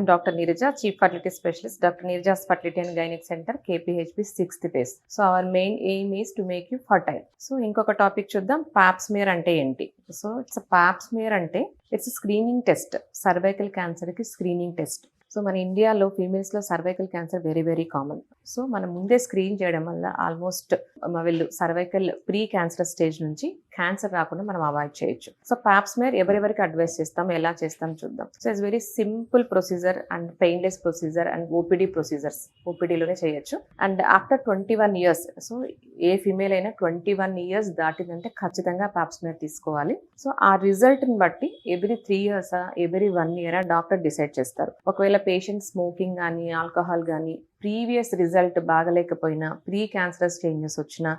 I'm Dr. Neeraj, Chief Fertility Specialist, Dr. Neeraj's Fertility and Gynec Center, KPHB 6th phase. So our main aim is to make you fertile. So ఇంకొక topic చూద్దాం, pap smear అంటే ఏంటి. So it's pap smear అంటే it's screening test, cervical క్యాన్సర్కి screening test. So మన ఇండియాలో ఫీమేల్స్లో cervical cancer very very common. So మనం ముందే స్క్రీన్ చేయడం వల్ల ఆల్మోస్ట్ వీళ్ళు సర్వైకల్ ప్రీ క్యాన్సర్ స్టేజ్ నుంచి క్యాన్సర్ రాకుండా మనం అవాయిడ్ చేయొచ్చు. సో పాప్ స్మియర్ ఎవరెవరికి అడ్వైస్ చేస్తాం, ఎలా చేస్తాం చూద్దాం. So it's very simple procedure and painless procedure and OPD procedures, ఓపీడీలోనే చేయొచ్చు. And after 21 years, so A female అయినా 21 years దాటిందంటే ఖచ్చితంగా పాప్ స్మియర్ తీసుకోవాలి. సో ఆ రిజల్ట్ని బట్టి every 3 years every 1 year doctor decide చేస్తారు. ఒకవేళ పేషెంట్ స్మోకింగ్ కానీ ఆల్కహాల్ కానీ ప్రీవియస్ రిజల్ట్ బాగలేకపోయినా, ప్రీ క్యాన్సరస్ చేంజెస్ వచ్చినా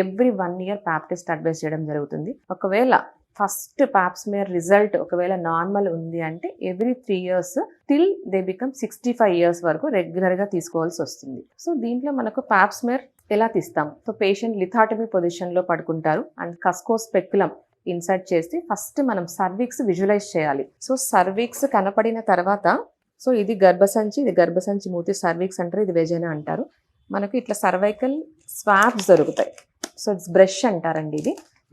every 1 year pap test advice చేయడం జరుగుతుంది. ఒకవేళ ఫస్ట్ పాప్ స్మియర్ రిజల్ట్ ఒకవేళ నార్మల్ ఉంది అంటే every 3 years till they become 65 years వరకు రెగ్యులర్గా తీసుకోవాల్సి వస్తుంది. సో దీంట్లో మనకు పాప్ స్మియర్ ఎలా తీస్తాం. సో పేషెంట్ లిథాటమీ పొజిషన్లో పడుకుంటారు అండ్ కస్కో స్పెక్యులం ఇన్సర్ట్ చేసి ఫస్ట్ మనం సర్విక్స్ విజువలైజ్ చేయాలి. సో సర్విక్స్ కనపడిన తర్వాత, సో ఇది గర్భసంచి, ఇది గర్భసంచి మూతి, సర్విక్స్ అంటారు, ఇది వెజైనా అంటారు. మనకు ఇట్లా సర్వైకల్ స్వాబ్స్ దొరుకుతాయి. సో ఇట్స్ బ్రష్ అంటారండి. ఇది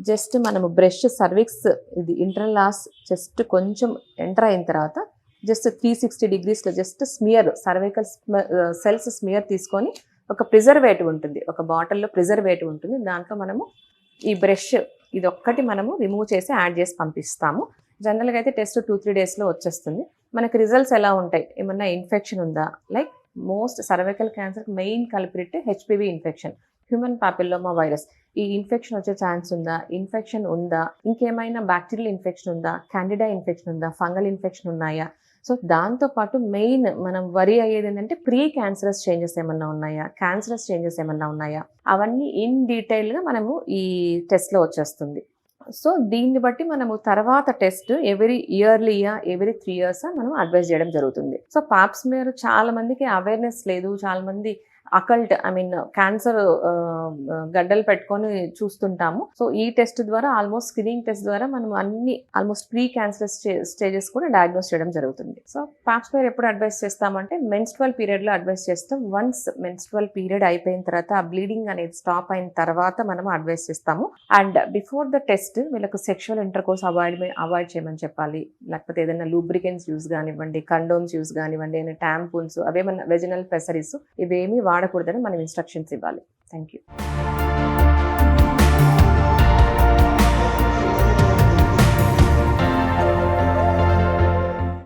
జస్ట్ మనము బ్రష్ సర్విక్స్, ఇది ఇంటర్నల్ లాస్ జస్ట్ కొంచెం ఎంటర్ అయిన తర్వాత జస్ట్ 360 degreesలో just smear, cervical cells smear తీసుకొని ఒక ప్రిజర్వేటివ్ ఉంటుంది, ఒక బాటిల్లో ప్రిజర్వేటివ్ ఉంటుంది, దాంట్లో మనము ఈ బ్రష్ ఇది ఒక్కటి మనము రిమూవ్ చేసి యాడ్ చేసి పంపిస్తాము. జనరల్గా అయితే టెస్ట్ 2-3 daysలో వచ్చేస్తుంది. మనకి రిజల్ట్స్ ఎలా ఉంటాయి, ఏమన్నా ఇన్ఫెక్షన్ ఉందా, లైక్ మోస్ట్ సర్వైకల్ క్యాన్సర్కి main culprit HPV infection, human papilloma virus. ఈ ఇన్ఫెక్షన్ వచ్చే ఛాన్స్ ఉందా, ఇన్ఫెక్షన్ ఉందా, ఇంకేమైనా బ్యాక్టీరియల్ ఇన్ఫెక్షన్ ఉందా, క్యాండిడా ఇన్ఫెక్షన్ ఉందా, ఫంగల్ ఇన్ఫెక్షన్ ఉన్నాయా. సో దాంతోపాటు మెయిన్ మనం వరి అయ్యేది ఏంటంటే ప్రీ క్యాన్సరస్ చేంజెస్ ఏమన్నా ఉన్నాయా, క్యాన్సరస్ చేంజెస్ ఏమన్నా ఉన్నాయా, అవన్నీ ఇన్ డీటెయిల్గా మనము ఈ టెస్ట్లో వచ్చేస్తుంది. సో దీన్ని బట్టి మనము తర్వాత టెస్ట్ ఎవ్రీ ఇయర్లీయా, ఎవ్రీ 3 years మనం అడ్వైస్ చేయడం జరుగుతుంది. సో పాప్ స్మియర్ చాలా మందికి అవేర్నెస్ లేదు, చాలా మంది అకల్ట్ క్యాన్సర్ గడ్డలు పెట్టుకొని చూస్తుంటాము. సో ఈ టెస్ట్ ద్వారా, ఆల్మోస్ట్ స్క్రీనింగ్ టెస్ట్ ద్వారా మనం అన్ని ఆల్మోస్ట్ ప్రీ క్యాన్సర్ స్టేజెస్ కూడా డయాగ్నోస్ చేయడం జరుగుతుంది. సో పాప్ స్మియర్ ఎప్పుడు అడ్వైస్ చేస్తామంటే మెన్స్ట్రువల్ పీరియడ్లో అడ్వైస్ చేస్తాం. వన్స్ మెన్స్ట్రువల్ పీరియడ్ అయిపోయిన తర్వాత, ఆ బ్లీడింగ్ అనేది స్టాప్ అయిన తర్వాత మనం అడ్వైస్ చేస్తాము. అండ్ బిఫోర్ ద టెస్ట్ వీళ్ళకు సెక్షువల్ ఇంటర్కోర్స్ అవాయిడ్ చేయమని చెప్పాలి. లేకపోతే ఏదైనా లూబ్రికెంట్స్ యూస్ కానివ్వండి, కండోమ్స్ యూస్ కానివ్వండి, ఏదైనా ట్యాంపూన్స్, అవేమన్నా వెజినల్ ఫెసరీస్, ఇవేమీ వాడకూడదని మనం ఇన్స్ట్రక్షన్స్ ఇవ్వాలి. Thank you.